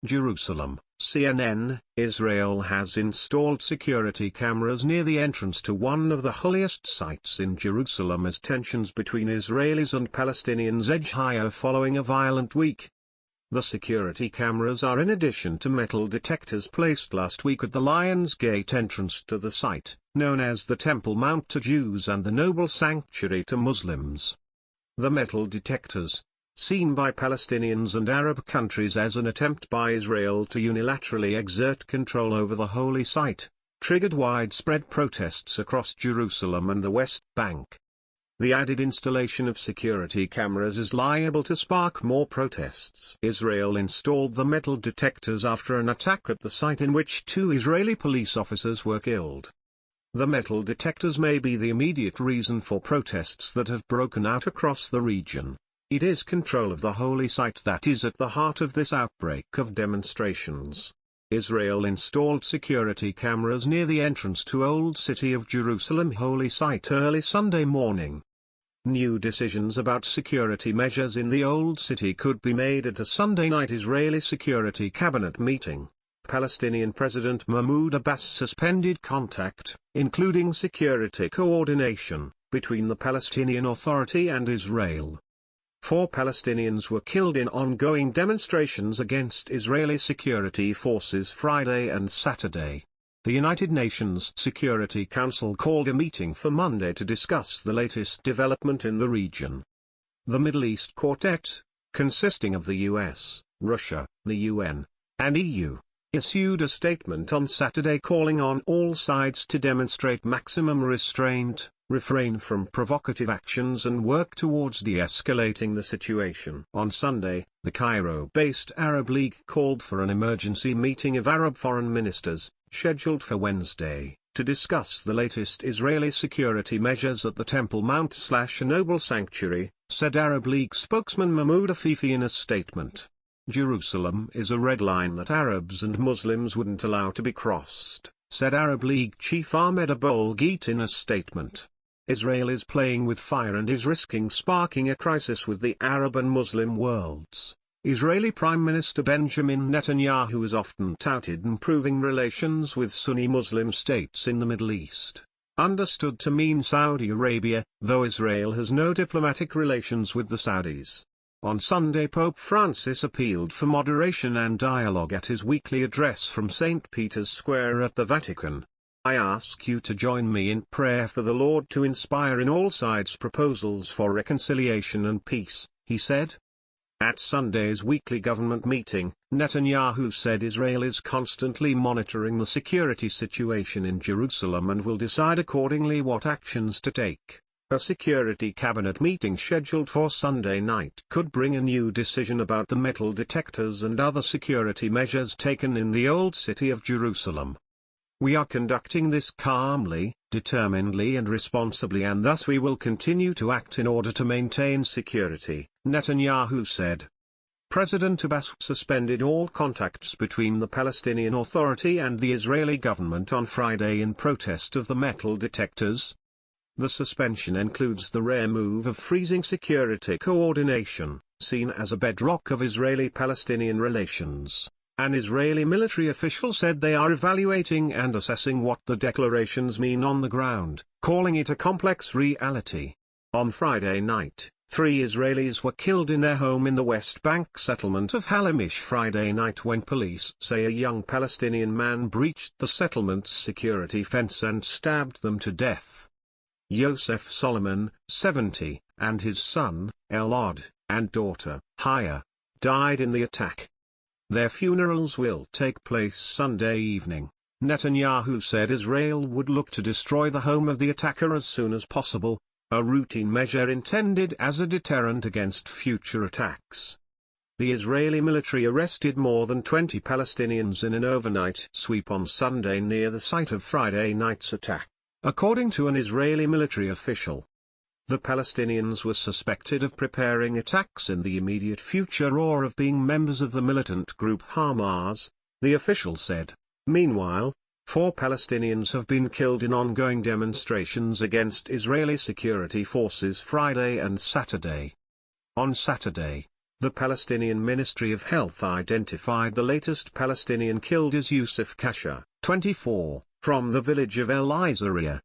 Jerusalem, CNN, Israel has installed security cameras near the entrance to one of the holiest sites in Jerusalem as tensions between Israelis and Palestinians edge higher following a violent week. The security cameras are in addition to metal detectors placed last week at the Lion's Gate entrance to the site, known as the Temple Mount to Jews and the Noble Sanctuary to Muslims. The metal detectors, seen by Palestinians and Arab countries as an attempt by Israel to unilaterally exert control over the holy site, triggered widespread protests across Jerusalem and the West Bank. The added installation of security cameras is liable to spark more protests. Israel installed the metal detectors after an attack at the site in which 2 Israeli police officers were killed. The metal detectors may be the immediate reason for protests that have broken out across the region. It is control of the holy site that is at the heart of this outbreak of demonstrations. Israel installed security cameras near the entrance to Old City of Jerusalem holy site early Sunday morning. New decisions about security measures in the Old City could be made at a Sunday night Israeli Security Cabinet meeting. Palestinian President Mahmoud Abbas suspended contact, including security coordination, between the Palestinian Authority and Israel. 4 Palestinians were killed in ongoing demonstrations against Israeli security forces Friday and Saturday. The United Nations Security Council called a meeting for Monday to discuss the latest development in the region. The Middle East Quartet, consisting of the US, Russia, the UN, and EU, issued a statement on Saturday calling on all sides to demonstrate maximum restraint, refrain from provocative actions and work towards de-escalating the situation. On Sunday, the Cairo-based Arab League called for an emergency meeting of Arab foreign ministers, scheduled for Wednesday, to discuss the latest Israeli security measures at the Temple Mount/Noble Sanctuary, said Arab League spokesman Mahmoud Afifi in a statement. Jerusalem is a red line that Arabs and Muslims wouldn't allow to be crossed, said Arab League chief Ahmed Aboulgheit in a statement. Israel is playing with fire and is risking sparking a crisis with the Arab and Muslim worlds. Israeli Prime Minister Benjamin Netanyahu has often touted improving relations with Sunni Muslim states in the Middle East, understood to mean Saudi Arabia, though Israel has no diplomatic relations with the Saudis. On Sunday Pope Francis appealed for moderation and dialogue at his weekly address from St. Peter's Square at the Vatican. I ask you to join me in prayer for the Lord to inspire in all sides proposals for reconciliation and peace, he said. At Sunday's weekly government meeting, Netanyahu said Israel is constantly monitoring the security situation in Jerusalem and will decide accordingly what actions to take. A security cabinet meeting scheduled for Sunday night could bring a new decision about the metal detectors and other security measures taken in the Old City of Jerusalem. We are conducting this calmly, determinedly and responsibly, and thus we will continue to act in order to maintain security, Netanyahu said. President Abbas suspended all contacts between the Palestinian Authority and the Israeli government on Friday in protest of the metal detectors. The suspension includes the rare move of freezing security coordination, seen as a bedrock of Israeli-Palestinian relations. An Israeli military official said they are evaluating and assessing what the declarations mean on the ground, calling it a complex reality. On Friday night, 3 Israelis were killed in their home in the West Bank settlement of Halimish Friday night when police say a young Palestinian man breached the settlement's security fence and stabbed them to death. Yosef Solomon, 70, and his son, Elad, and daughter, Haya, died in the attack. Their funerals will take place Sunday evening. Netanyahu said Israel would look to destroy the home of the attacker as soon as possible, a routine measure intended as a deterrent against future attacks. The Israeli military arrested more than 20 Palestinians in an overnight sweep on Sunday near the site of Friday night's attack, according to an Israeli military official. The Palestinians were suspected of preparing attacks in the immediate future or of being members of the militant group Hamas, the official said. Meanwhile, 4 Palestinians have been killed in ongoing demonstrations against Israeli security forces Friday and Saturday. On Saturday, The Palestinian Ministry of Health identified the latest Palestinian killed as Yusuf Kasha, 24, from the village of El Izariya.